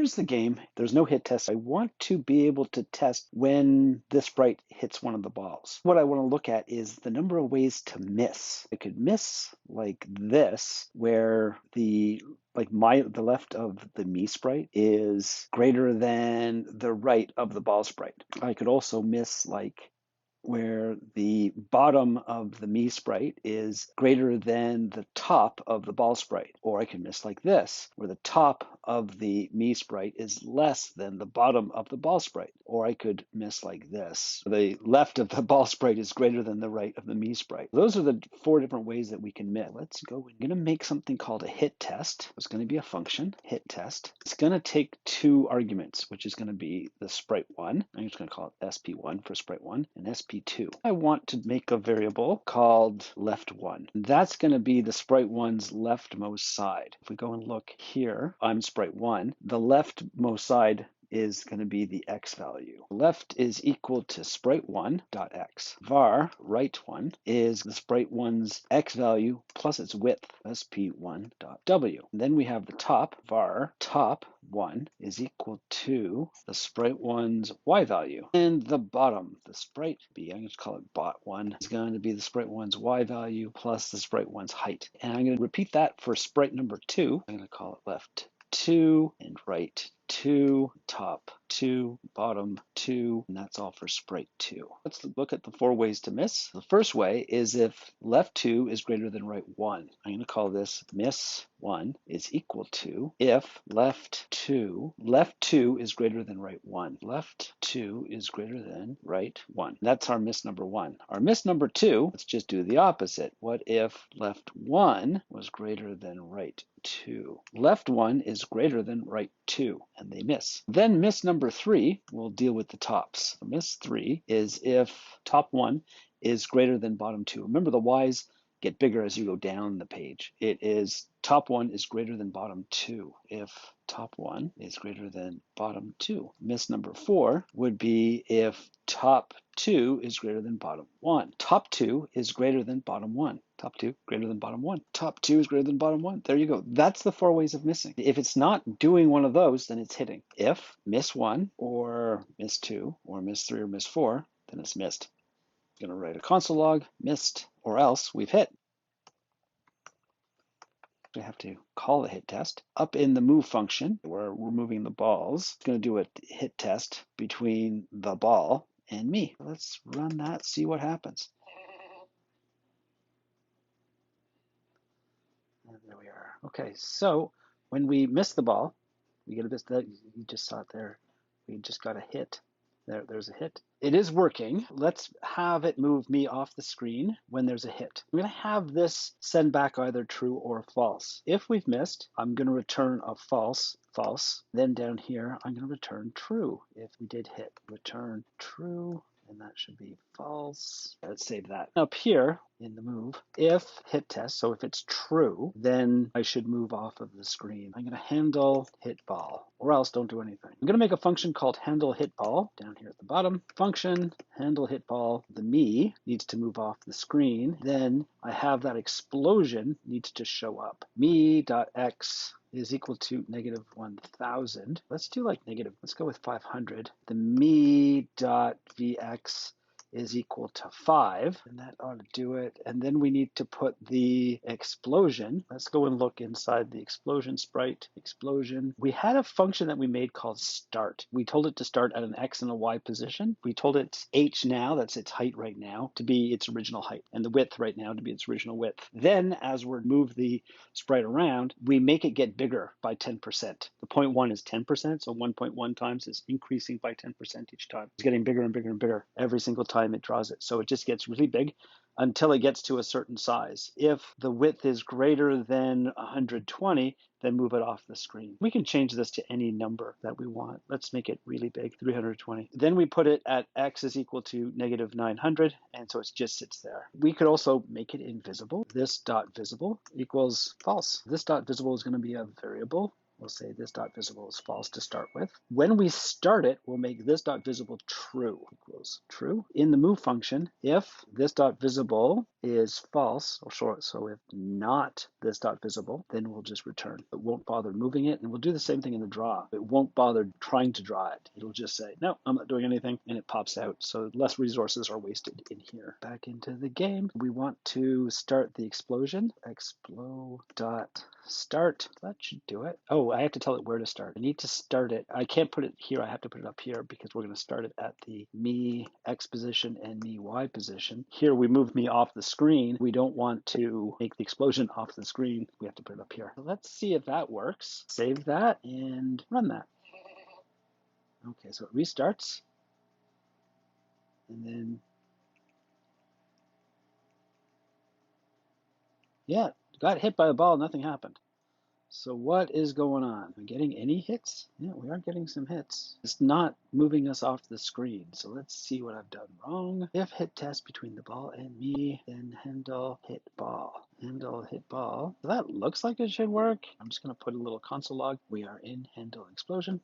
here's the game. There's no hit test. I want to be able to test when this sprite hits one of the balls. What I want to look at is the number of ways to miss. I could miss like this, where the left of the me sprite is greater than the right of the ball sprite. I could also miss like where the bottom of the me sprite is greater than the top of the ball sprite. Or I can miss like this, where the top of the me sprite is less than the bottom of the ball sprite. Or I could miss like this. The left of the ball sprite is greater than the right of the me sprite. Those are the 4 different ways that we can miss. Let's go. I'm going to make something called a hit test. It's going to be a function, hit test. It's going to take 2 arguments, which is going to be the sprite 1. I'm just going to call it sp1 for sprite 1 and sp2. I want to make a variable called left1. That's going to be the sprite 1's leftmost side. If we go and look here, I'm sprite 1. The leftmost side is going to be the x value. Left is equal to sprite1.x. Var right1 is the sprite 1's x value plus its width, sp1.w. Then we have the top, var top1 is equal to the sprite 1's y value. And the bottom, the sprite b, I'm going to call it bot1, is going to be the sprite 1's y value plus the sprite 1's height. And I'm going to repeat that for sprite number 2. I'm going to call it left 2 and right 2, top 2, bottom 2, and that's all for sprite 2. Let's look at the 4 ways to miss. The first way is if left 2 is greater than right 1. I'm going to call this miss 1 is equal to if left 2 is greater than right 1. Left 2 is greater than right 1. That's our miss number 1. Our miss number 2, let's just do the opposite. What if left 1 was greater than right 2? Left 1 is greater than right 2, and they miss. Then miss number 3, we'll deal with the tops. Miss 3 is if top 1 is greater than bottom 2. Remember, the y's get bigger as you go down the page. It is top 1 is greater than bottom 2 if top 1 is greater than bottom 2. Miss number 4 would be if top 2 is greater than bottom 1. Top 2 is greater than bottom 1. Top 2 greater than bottom 1. Top 2 is greater than bottom 1. There you go. That's the 4 ways of missing. If it's not doing one of those, then it's hitting. If miss 1 or miss 2 or miss 3 or miss 4, then it's missed. I'm going to write a console log, missed, or else we've hit. We have to call the hit test. Up in the move function, where we're moving the balls, it's going to do a hit test between the ball and me. Let's run that, see what happens. And there we are. Okay, so when we miss the ball, we get a bit, you just saw it there, we just got a hit. There's a hit. It is working. Let's have it move me off the screen when there's a hit. I'm going to have this send back either true or false. If we've missed, I'm going to return a false. Then down here, I'm going to return true. If we did hit, return true. And that should be false. Let's save that. Up here in the move, if hit test, so if it's true, then I should move off of the screen. I'm going to handle hit ball, or else don't do anything. I'm going to make a function called handle hit ball down here at the bottom. Function handle hit ball. The me needs to move off the screen. Then I have that explosion needs to show up. Me.x is equal to negative 1,000. Let's do like negative, let's go with 500. The me.vx is equal to 5, and that ought to do it. And then we need to put the explosion. Let's go and look inside the explosion sprite. Explosion. We had a function that we made called start. We told it to start at an x and a y position. We told it h now, that's its height right now, to be its original height, and the width right now to be its original width. Then as we move the sprite around, we make it get bigger by 10%. The 0.1 is 10%, so 1.1 times is increasing by 10% each time. It's getting bigger and bigger and bigger every single time it draws it. So it just gets really big until it gets to a certain size. If the width is greater than 120, then move it off the screen. We can change this to any number that we want. Let's make it really big, 320. Then we put it at x is equal to negative 900, and so it just sits there. We could also make it invisible. This dot visible equals false. This dot visible is going to be a variable. We'll say this dot visible is false to start with. When we start it, we'll make this dot visible true equals true. In the move function, if this dot visible is false, or short, so if not this dot visible, then we'll just return. It won't bother moving it, and we'll do the same thing in the draw. It won't bother trying to draw it. It'll just say, no, I'm not doing anything, and it pops out. So less resources are wasted in here. Back into the game. We want to start the explosion. Explo dot start. That should do it. Oh, I have to tell it where to start. I need to start it. I can't put it here. I have to put it up here because we're going to start it at the me X position and me Y position. Here we move me off the screen. We don't want to make the explosion off the screen. We have to put it up here. So let's see if that works. Save that and run that. Okay, so it restarts. And then, yeah, got hit by a ball. Nothing happened. So what is going on? Are we getting any hits? Yeah, we are getting some hits. It's not moving us off the screen. So let's see what I've done wrong. If hit test between the ball and me, then handle hit ball. Handle hit ball. So that looks like it should work. I'm just going to put a little console log. We are in handle explosion.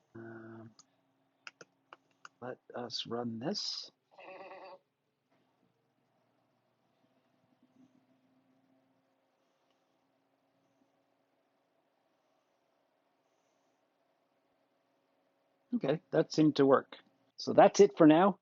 Let us run this. Okay, that seemed to work. So that's it for now.